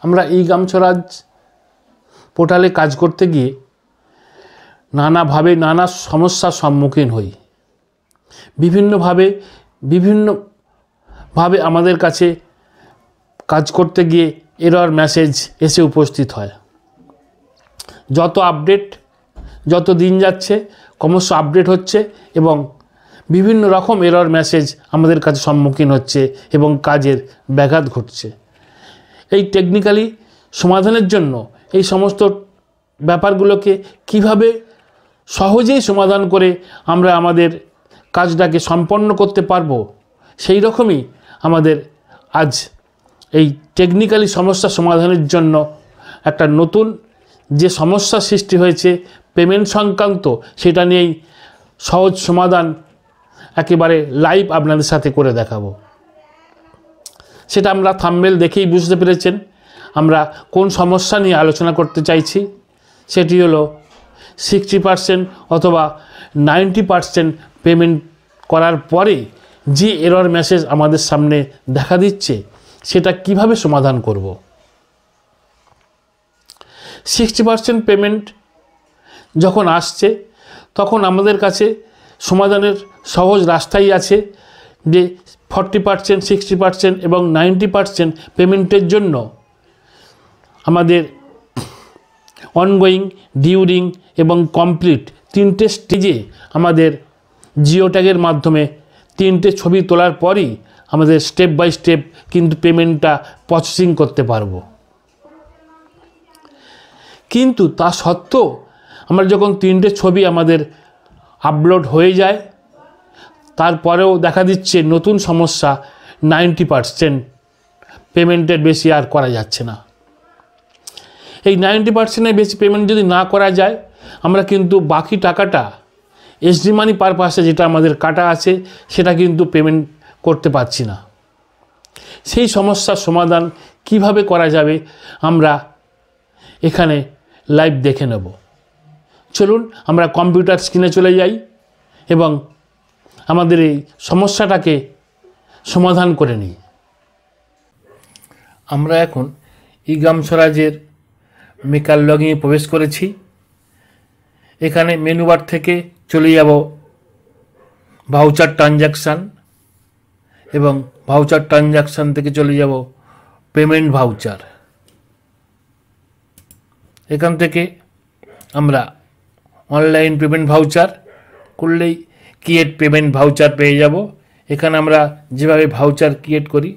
আমরা ই গ্রাম স্বরাজ পোর্টালে কাজ করতে গিয়ে নানাভাবে নানা সমস্যার সম্মুখীন হই। বিভিন্নভাবে আমাদের কাছে কাজ করতে গিয়ে এরর মেসেজ এসে উপস্থিত হয়। যত দিন যাচ্ছে ক্রমশ আপডেট হচ্ছে এবং বিভিন্ন রকম এরর মেসেজ আমাদের কাছে সম্মুখীন হচ্ছে এবং কাজের ব্যাঘাত ঘটছে। এই টেকনিক্যালি সমাধানের জন্য এই সমস্ত ব্যাপারগুলোকে কিভাবে সহজেই সমাধান করে আমরা আমাদের কাজটাকে সম্পন্ন করতে পারবো, সেই রকমই আমাদের আজ এই টেকনিক্যালি সমস্যা সমাধানের জন্য একটা নতুন যে সমস্যা সৃষ্টি হয়েছে পেমেন্ট সংক্রান্ত, সেটা নিয়েই সহজ সমাধান একেবারে লাইভ আপনাদের সাথে করে দেখাবো। সেটা আমরা থাম্বনেল দেখেই বুঝতে পেরেছেন আমরা কোন সমস্যা নিয়ে আলোচনা করতে চাইছি। সেটি হলো 60% অথবা 90% পেমেন্ট করার পরে যে এরর মেসেজ আমাদের সামনে দেখা দিচ্ছে সেটা কিভাবে সমাধান করব। 60% পেমেন্ট যখন আসছে তখন আমাদের কাছে সমাধানের সহজ রাস্তাই আছে যে 40%, 60% এবং 90% পেমেন্টের জন্য আমাদের অনগোয়িং, ডিউরিং এবং কমপ্লিট তিনটে স্টেজে আমাদের জিও ট্যাগের মাধ্যমে তিনটে ছবি তোলার পরই আমাদের স্টেপ বাই স্টেপ কিন্তু পেমেন্টটা প্রসেসিং করতে পারবো। কিন্তু তা সত্ত্বেও আমরা যখন তিনটে ছবি আমাদের আপলোড হয়ে যায় তারপরেও দেখা দিচ্ছে নতুন সমস্যা, 90% পেমেন্টের বেশি আর করা যাচ্ছে না। এই 90%-এর বেশি পেমেন্ট যদি না করা যায় আমরা কিন্তু বাকি টাকাটা এসডি মানি পারপাসে যেটা আমাদের কাটা আছে সেটা কিন্তু পেমেন্ট করতে পারছি না। সেই সমস্যার সমাধান কিভাবে করা যাবে আমরা এখানে লাইভ দেখে নেব। চলুন আমরা কম্পিউটার স্ক্রিনে চলে যাই এবং আমাদের এই সমস্যাটাকে সমাধান করে নিই। আমরা এখন ই গ্রাম স্বরাজের মেকার লগইনে প্রবেশ করেছি। এখানে মেনু বার থেকে চলে যাব ভাউচার ট্রানজ্যাকশান এবং ভাউচার ট্রানজ্যাকশান থেকে চলে যাব পেমেন্ট ভাউচার। এখান থেকে আমরা অনলাইন পেমেন্ট ভাউচার করলেই ক্রিয়েট পেমেন্ট ভাউচার পেয়ে যাব। এখানে আমরা যেভাবে ভাউচার ক্রিয়েট করি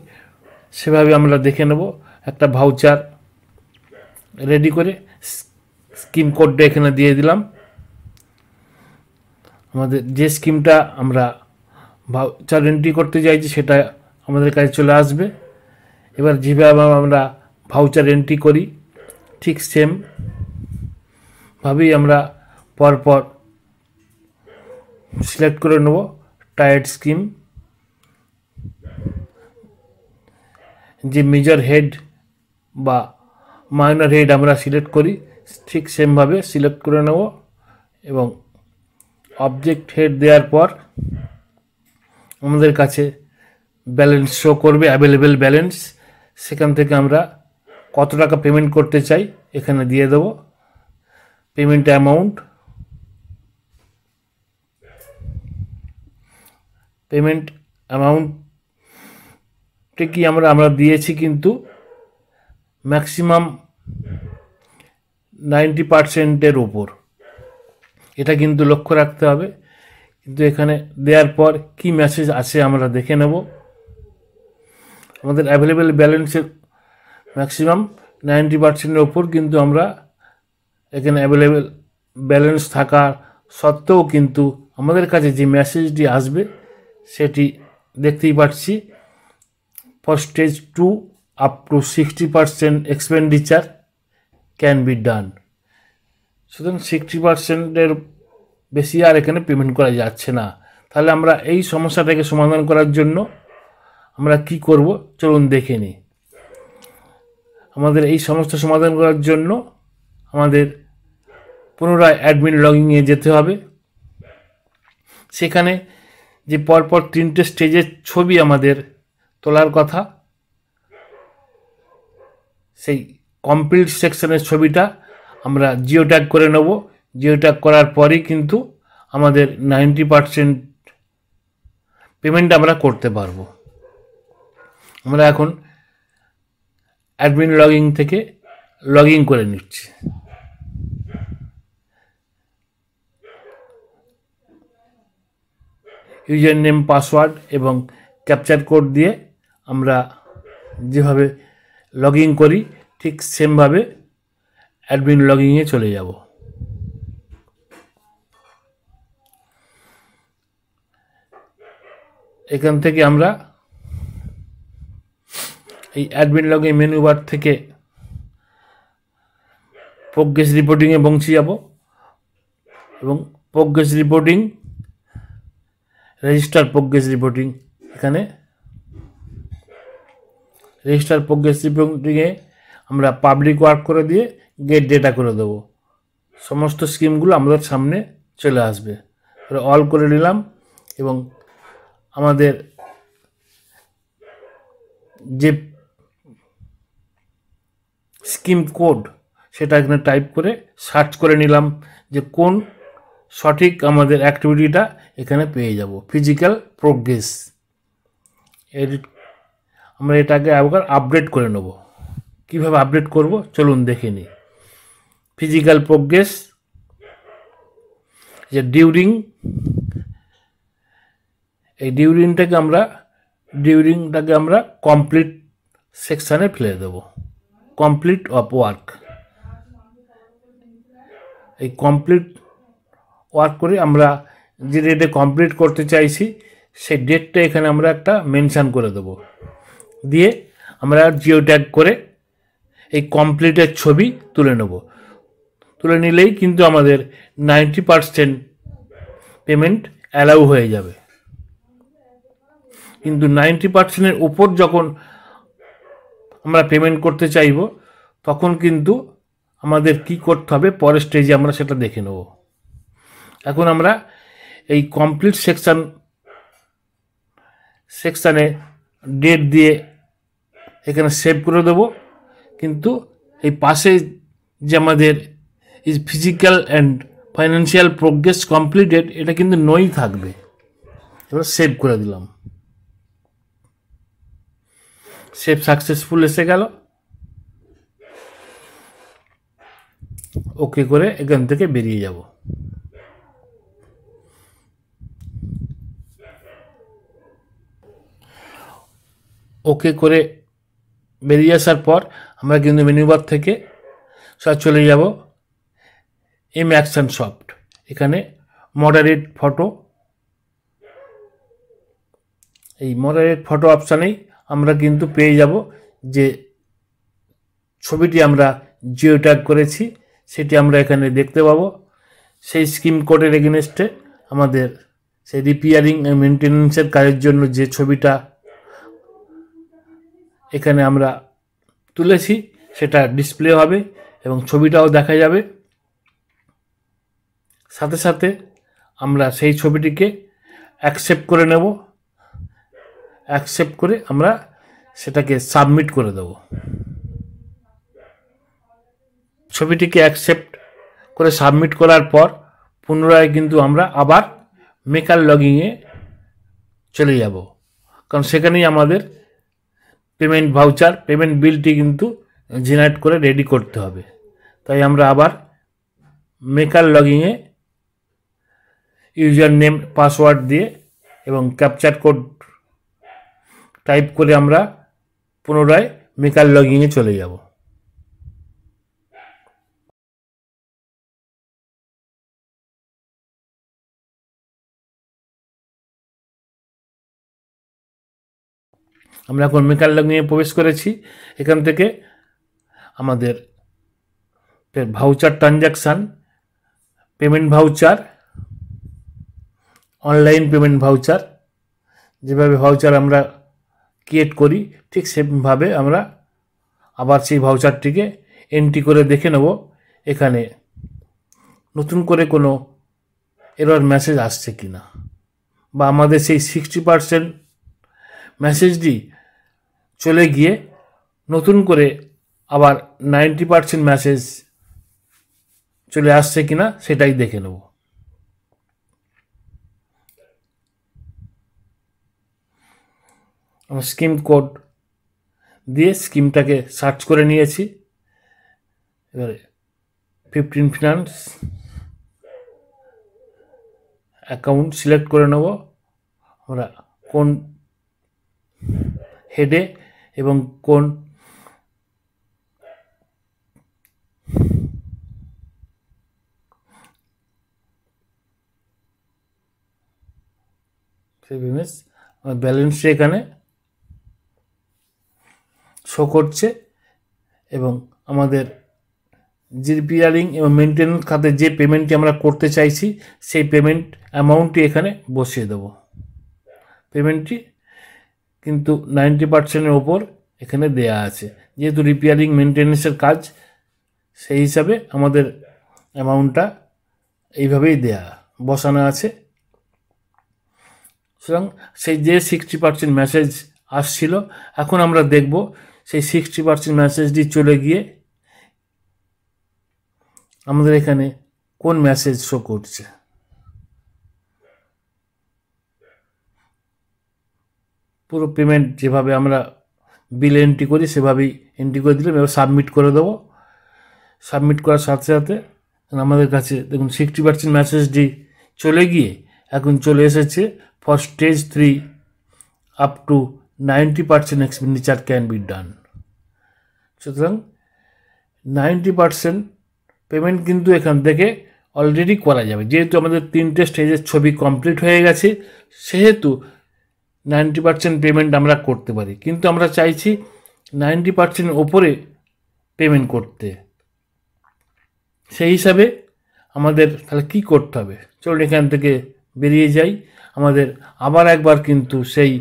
সেভাবে আমরা দেখে নেব। একটা ভাউচার রেডি করে স্কিম কোডটা এখানে দিয়ে দিলাম। আমাদের যে স্কিমটা আমরা ভাউচার এন্ট্রি করতে চাইছি সেটা আমাদের কাছে চলে আসবে। এবার যেভাবে আমরা ভাউচার এন্ট্রি করি ঠিক সেম ভাবেই আমরা পরপর সিলেক্ট করে নেব টায়ার্ড স্কিম। যে মেজর হেড বা মাইনর হেড আমরা সিলেক্ট করি ঠিক সেমভাবে সিলেক্ট করে নেব এবং অবজেক্ট হেড দেওয়ার পর আমাদের কাছে ব্যালেন্স শো করবে, অ্যাভেলেবেল ব্যালেন্স। সেখান থেকে আমরা কত টাকা পেমেন্ট করতে চাই এখানে দিয়ে দেব পেমেন্ট অ্যামাউন্ট। পেমেন্ট অ্যামাউন্টে কি আমরা দিয়েছি কিন্তু ম্যাক্সিমাম 90%-এর উপর, এটা কিন্তু লক্ষ্য রাখতে হবে। কিন্তু এখানে দেওয়ার পর কি মেসেজ আছে আমরা দেখে নেব। আমাদের অ্যাভেলেবেল ব্যালেন্সের ম্যাক্সিমাম 90%-এর ওপর, কিন্তু আমরা এখানে অ্যাভেলেবেল ব্যালেন্স থাকা সত্ত্বেও কিন্তু আমাদের কাছে যে মেসেজটি আসবে সেটি দেখতেই পাচ্ছি for stage 2 up to 60% expenditure can be done. সুতরাং 60%-এর বেশি আর এখানে পেমেন্ট করা যাচ্ছে না। তাহলে আমরা এই সমস্যাটাকে সমাধান করার জন্য আমরা কি করব চলুন দেখে নিই। আমাদের এই সমস্যা সমাধান করার জন্য আমাদের পুনরায় অ্যাডমিন লগইনে যেতে হবে। সেখানে যে পরপর তিনটে স্টেজের ছবি আমাদের তোলার কথা সেই কমপ্লিট সেকশনের ছবিটা আমরা জিও ট্যাগ করে নেব। জিও ট্যাগ করার পরেই কিন্তু আমাদের 90% পেমেন্ট আমরা করতে পারবো। আমরা এখন অ্যাডমিন লগইন থেকে লগ ইন করে নিচ্ছি। ইউজার নেম, পাসওয়ার্ড এবং ক্যাপচার কোড দিয়ে আমরা যেভাবে লগ ইন করি ঠিক সেমভাবে অ্যাডমিন লগইনে চলে যাব। এখান থেকে আমরা এই অ্যাডমিন লগইন মেনু বার থেকে প্রোগ্রেস রিপোর্টিংয়ে পৌঁছে যাব এবং progress reporting, register progress reporting, এখানে রেজিস্টার প্রোগ্রেস রিপোর্টিংয়ে আমরা পাবলিক ওয়ার্ক করে দিয়ে গেট ডেটা করে দেব। সমস্ত স্কিমগুলো আমাদের সামনে চলে আসবে। অল করে নিলাম এবং আমাদের যে স্কিম কোড সেটা এখানে টাইপ করে সার্চ করে নিলাম যে কোন সঠিক আমাদের অ্যাক্টিভিটিটা এখানে পেয়ে যাব। ফিজিক্যাল প্রোগ্রেস, আমরা এটাকে আবার আপডেট করে নেব। কীভাবে আপডেট করব চলুন দেখে নিই। ফিজিক্যাল প্রোগ্রেস, যে ডিউরিং, এই ডিউরিংটাকে আমরা কমপ্লিট সেকশানে ফেলে দেব। কমপ্লিট অফ ওয়ার্ক, এই কমপ্লিট ওয়ার্ক করে আমরা যে ডেটে কমপ্লিট করতে চাইছি সেই ডেটটা এখানে আমরা একটা মেনশান করে দেব। দিয়ে আমরা জিও ট্যাগ করে এই কমপ্লিটের ছবি তুলে নেব। তুলে নিলেই কিন্তু আমাদের 90% পেমেন্ট অ্যালাউ হয়ে যাবে। কিন্তু 90%-এর উপর যখন আমরা পেমেন্ট করতে চাইব তখন কিন্তু আমাদের কি করতে হবে পরের স্টেজে আমরা সেটা দেখে নেব। এখন আমরা এই কমপ্লিট সেকশানে ডেট দিয়ে এখানে সেভ করে দেব। কিন্তু এই পাশে যে আমাদের is physical and financial progress completed, এটা কিন্তু নই থাকবে। এবার সেভ করে দিলাম। সেভ সাকসেসফুল এসে গেল। ওকে করে এখান থেকে বেরিয়ে যাব। ওকে করে বেরিয়ে আসার পর আমরা কিন্তু মেনু বার থেকে চলে যাব এম অ্যাকশন সফট। এখানে মডারেট ফটো, এই মডারেট ফটো অপশানেই আমরা কিন্তু পেয়ে যাব যে ছবিটি আমরা জিও ট্যাগ করেছি সেটি আমরা এখানে দেখতে পাবো। সেই স্কিম কোডের এগেনস্টে আমাদের সেই রিপেয়ারিং এবং মেনটেন্যান্সের কাজের জন্য যে ছবিটা এখানে আমরা তুলেছি সেটা ডিসপ্লে হবে এবং ছবিটাও দেখা যাবে। সাথে সাথে আমরা সেই ছবিটিকে অ্যাকসেপ্ট করে নেব। অ্যাকসেপ্ট করে আমরা সেটাকে সাবমিট করে দেব। ছবিটিকে অ্যাকসেপ্ট করে সাবমিট করার পর পুনরায় কিন্তু আমরা আবার মেকার লগইনে চলে যাব, কারণ সেখানেই আমাদের পেমেন্ট ভাউচার, পেমেন্ট বিলটি কিন্তু জেনারেট করে রেডি করতে হবে। তাই আমরা আবার মেকার লগইনে ইউজার নেম, পাসওয়ার্ড দিয়ে এবং ক্যাপচার কোড টাইপ করে আমরা পুনরায় মেকার লগইনে চলে যাব। আমরা এখন মেকার লগইনে প্রবেশ করেছি। এখান থেকে আমাদের voucher transaction, payment voucher, online payment voucher, যেভাবে ভাউচার আমরা ক্রিয়েট করি ঠিক সেভাবে আমরা আবার সেই ভাউচারটিকে এন্ট্রি করে দেখে নেব এখানে নতুন করে কোনো এরর মেসেজ আসছে কি না, বা আমাদের সেই 60% মেসেজটি চলে গিয়ে নতুন করে আবার 90% মেসেজ চলে আসছে কিনা সেটাই দেখে নেব। আমার স্কিম কোড দিয়ে স্কিমটাকে সার্চ করে নিয়েছি। এবারে 15 ফিনান্স অ্যাকাউন্ট সিলেক্ট করে নেব আমরা কোন হেডে এবং কোন ব্যালেন্সটা এখানে শো করছে এবং আমাদের রিপেয়ারিং এবং মেনটেন্যান্স খাতে যে পেমেন্টটি আমরা করতে চাইছি সেই পেমেন্ট অ্যামাউন্টটি এখানে বসিয়ে দেব। পেমেন্টটি কিন্তু 90%-এর ওপর এখানে দেয়া আছে, যেহেতু রিপেয়ারিং মেনটেন্যান্সের কাজ সেই হিসাবে আমাদের অ্যামাউন্টটা এইভাবেই বসানো আছে। সুতরাং সেই যে 60% মেসেজ আসছিল এখন আমরা দেখব সেই 60% মেসেজটি চলে গিয়ে আমাদের এখানে কোন মেসেজ শো করছে। পুরো পেমেন্ট যেভাবে আমরা বিল এন্ট্রি করি সেভাবেই এন্ট্রি করে দিলাম, এবার সাবমিট করে দেবো। সাবমিট করার সাথে সাথে আমাদের কাছে দেখুন 60% মেসেজটি চলে গিয়ে এখন চলে এসেছে for stage 3 up to 90% expenditure can be done. সুতরাং 90% পেমেন্ট কিন্তু এখান থেকে অলরেডি করা যাবে, যেহেতু আমাদের 3টে স্টেজের ছবি কমপ্লিট হয়ে গেছে সেহেতু 90% পেমেন্ট আমরা করতে পারি। কিন্তু আমরা চাইছি 90% ওপরে পেমেন্ট করতে, সেই হিসাবে আমাদের তাহলে কী করতে হবে, চলুন এখান থেকে বেরিয়ে যাই। আমাদের আবার একবার কিন্তু সেই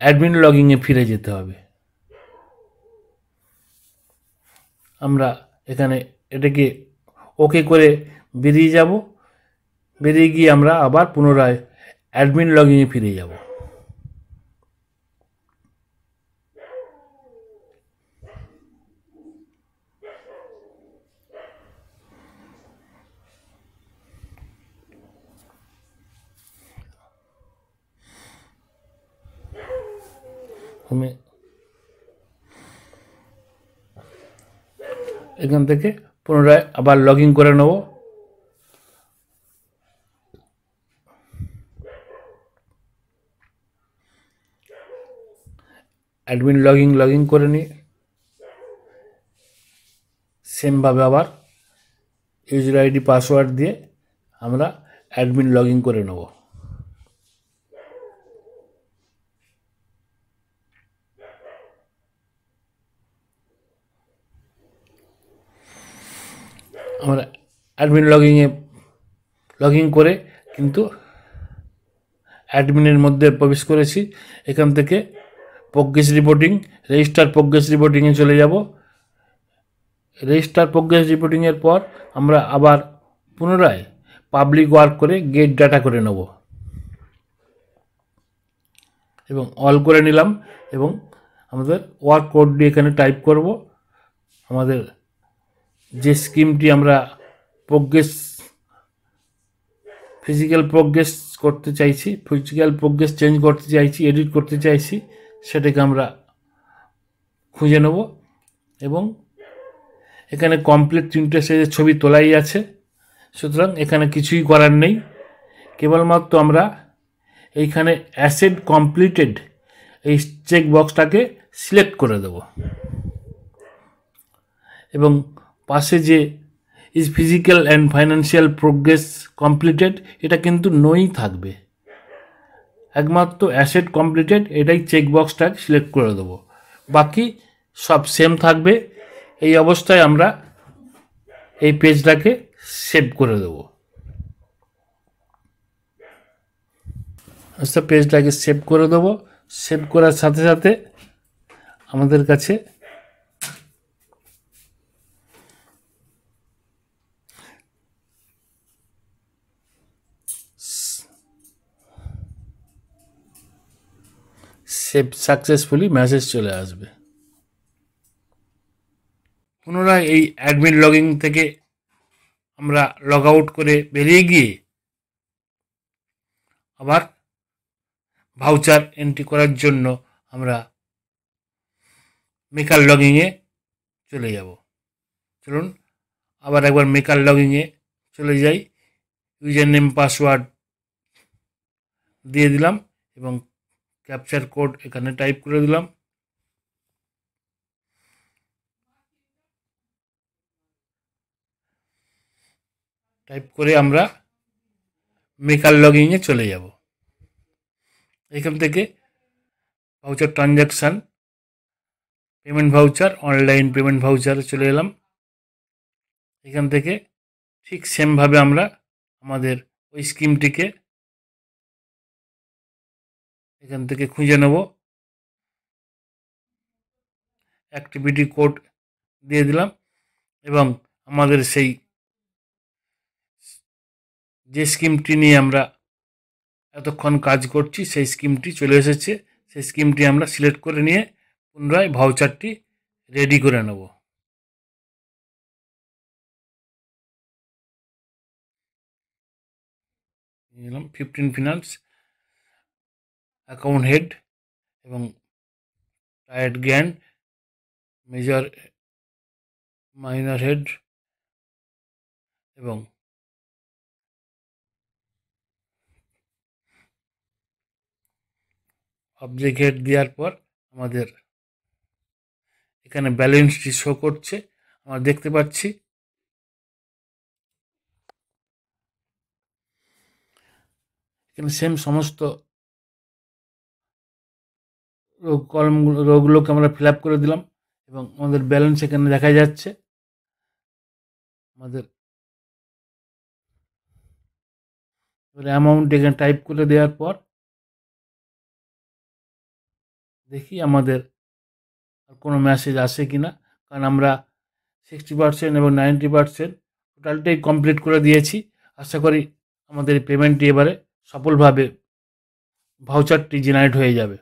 অ্যাডমিন লগইনে ফিরে যেতে হবে। আমরা এখানে এটাকে ওকে করে বেরিয়ে যাব, বেরিয়ে গিয়ে আমরা আবার পুনরায় অ্যাডমিন লগইনে ফিরে যাব। এখান থেকে পুনরায় আবার লগ ইন করে নেব। অ্যাডমিন লগ ইন করে নিই, সেমভাবে আবার ইউজার আইডি পাসওয়ার্ড দিয়ে আমরা অ্যাডমিন লগ ইন করে নেব। আমরা অ্যাডমিন লগ ইন করে কিন্তু অ্যাডমিনের মধ্যে প্রবেশ করেছি। এখান থেকে প্রোগ্রেস রিপোর্টিং, রেজিস্টার প্রোগ্রেস রিপোর্টিংয়ে চলে যাব। রেজিস্টার প্রোগ্রেস রিপোর্টিংয়ের পর আমরা আবার পুনরায় পাবলিক ওয়ার্ক করে গেট ডাটা করে নেব এবং অল করে নিলাম এবং আমাদের ওয়ার্ক কোডটি এখানে টাইপ করব। আমাদের যে স্কিমটি আমরা ফিজিক্যাল প্রোগ্রেস করতে চাইছি, ফিজিক্যাল প্রোগ্রেস চেঞ্জ করতে চাইছি, এডিট করতে চাইছি, সেটাকে আমরা খুঁজে নেব এবং এখানে কমপ্লিট 3টে স্টেজের ছবি তোলাই আছে। সুতরাং এখানে কিছুই করার নেই, কেবলমাত্র আমরা এইখানে অ্যাসেট কমপ্লিটেড এই চেক বক্সটাকে সিলেক্ট করে দেব এবং পাশে যে is physical and financial progress completed এটা কিন্তু নই থাকবে, একমাত্র অ্যাসেট কমপ্লিটেড এটাই চেক বক্সটা সিলেক্ট করে দেবো, বাকি সব সেম থাকবে। এই অবস্থায় আমরা এই পেজটাকে সেভ করে দেব। আচ্ছা, পেজটাকে সেভ করে দেব। সেভ করার সাথে সাথে আমাদের কাছে সেভ সাকসেসফুলি মেসেজ চলে আসবে। পুনরায় এই অ্যাডমিন লগইন থেকে আমরা লগ আউট করে বেরিয়ে গিয়ে আবার ভাউচার এন্ট্রি করার জন্য আমরা মেকার লগইনে চলে যাব। চলুন আবার একবার মেকার লগইনে চলে যাই। ইউজার নেম পাসওয়ার্ড দিয়ে দিলাম এবং ক্যাপচার কোড এখানে টাইপ করে দিলাম। টাইপ করে আমরা মেকার লগইনে চলে যাব। এখান থেকে voucher transaction, payment voucher, online payment ভাউচারে চলে এলাম। এখান থেকে ঠিক সেমভাবে আমরা আমাদের ওই স্কিমটিকে এখান থেকে খুঁজে নেব। অ্যাক্টিভিটি কোড দিয়ে দিলাম এবং আমাদের সেই যে স্কিমটি নিয়ে আমরা এতক্ষণ কাজ করছি সেই স্কিমটি চলে এসেছে। সেই স্কিমটি আমরা সিলেক্ট করে নিয়ে পুনরায় ভাউচারটি রেডি করে নেব। নিলাম 15 ফিনান্স, অ্যাকাউন্ট হেড এবং টায়ার্ড গ্যান্ড, মেজর মাইনর হেড এবং অবজেক্ট হেড দেওয়ার পর আমাদের এখানে ব্যালেন্সটি শো করছে, আমরা দেখতে পাচ্ছি। এখানে সেম সমস্ত রোগুলোকে আমরা ফিল আপ করে দিলাম এবং আমাদের ব্যালেন্স এখানে দেখা যাচ্ছে। আমাদের অ্যামাউন্ট এখানে টাইপ করে দেওয়ার পর দেখি আমাদের আর কোনো মেসেজ আসে কি না, কারণ আমরা 60% এবং 90% টোটালটাই কমপ্লিট করে দিয়েছি। আশা করি আমাদের পেমেন্টটি এবারে সফলভাবে ভাউচারটি জেনারেট হয়ে যাবে।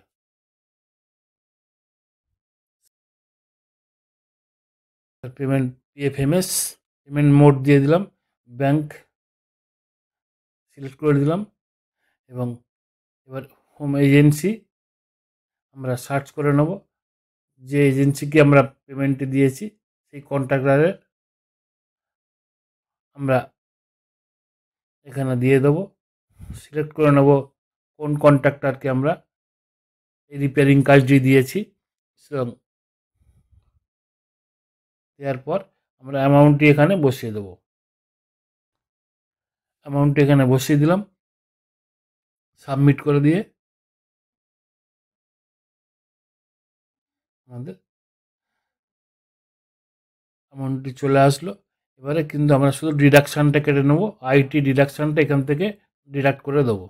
পেমেন্ট পিএফএমএস, পেমেন্ট মোড দিয়ে দিলাম, ব্যাংক সিলেক্ট করে দিলাম এবং এবার হোম এজেন্সি আমরা সার্চ করে নেব। যে এজেন্সিকে আমরা পেমেন্টটি দিয়েছি সেই কন্ট্রাক্টরের আমরা এখানে দিয়ে দেবো। সিলেক্ট করে নেব কোন কন্ট্রাক্টরকে আমরা এই রিপেয়ারিং কাজটি দিয়েছি। দেওয়ার পর আমরা অ্যামাউন্টটি এখানে বসিয়ে দেবো। অ্যামাউন্টটি এখানে বসিয়ে দিলাম, সাবমিট করে দিয়ে আমাদের অ্যামাউন্টটি চলে আসলো। এবারে কিন্তু আমরা শুধু ডিডাকশানটা কেটে নেবো, আইটি ডিডাকশানটা এখান থেকে ডিডাক্ট করে দেবো।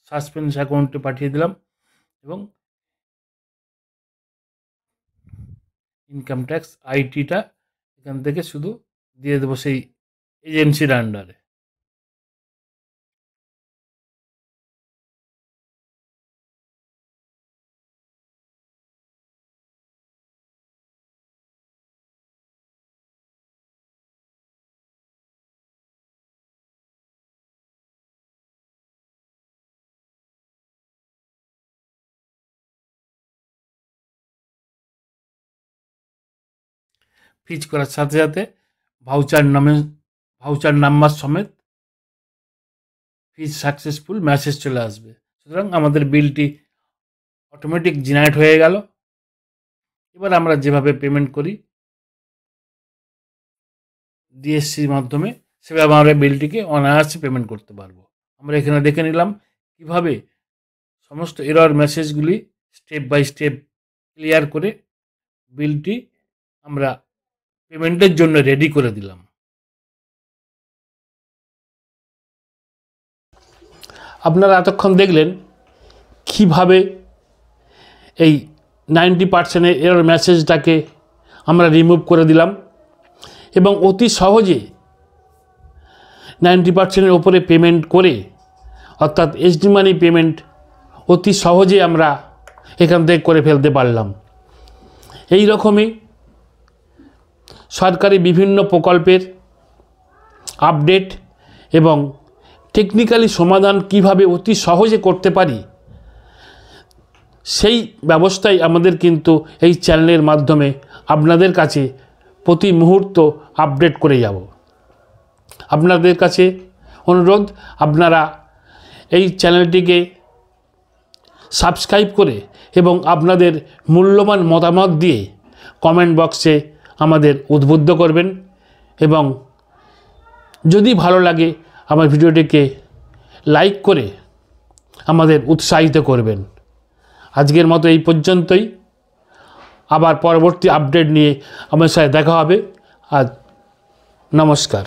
সাসপেন্স অ্যাকাউন্টে পাঠিয়ে দিলাম এবং ইনকাম ট্যাক্স আইটিটা এখান থেকে শুধু দিয়ে দেবো সেই এজেন্সির আন্ডারে। ফিচ করার সাথে সাথে ভাউচার নাম্বার সমেত ফিচ সাকসেসফুল মেসেজ চলে আসবে। সুতরাং আমাদের বিলটি অটোমেটিক জেনারেট হয়ে গেল। এবার আমরা যেভাবে পেমেন্ট করি ডিএসসির মাধ্যমে, সেভাবে আমরা বিলটিকে অনায়াসে পেমেন্ট করতে পারবো। আমরা এখানে দেখে নিলাম কিভাবে সমস্ত এরর মেসেজগুলি স্টেপ বাই স্টেপ ক্লিয়ার করে বিলটি আমরা পেমেন্টের জন্য রেডি করে দিলাম। আপনারা এতক্ষণ দেখলেন কিভাবে এই 90% এরর মেসেজটাকে আমরা রিমুভ করে দিলাম এবং অতি সহজে 90% ওপরে পেমেন্ট করে, অর্থাৎ এসডি মানি পেমেন্ট অতি সহজে আমরা এখান থেকে করে ফেলতে পারলাম। এই রকমই সরকারি বিভিন্ন প্রকল্পের আপডেট এবং টেকনিক্যালি সমাধান কিভাবে অতি সহজে করতে পারি, সেই ব্যবস্থাই আমাদের কিন্তু এই চ্যানেলের মাধ্যমে আপনাদের কাছে প্রতি মুহূর্ত আপডেট করে যাব। আপনাদের কাছে অনুরোধ, আপনারা এই চ্যানেলটিকে সাবস্ক্রাইব করে এবং আপনাদের মূল্যবান মতামত দিয়ে কমেন্ট বক্সে আমাদের উদ্বুদ্ধ করবেন এবং যদি ভালো লাগে আমার ভিডিওটিকে লাইক করে আমাদের উৎসাহিত করবেন। আজকের মতো এই পর্যন্তই। আবার পরবর্তী আপডেট নিয়ে আমার সাথে দেখা হবে। আজ নমস্কার।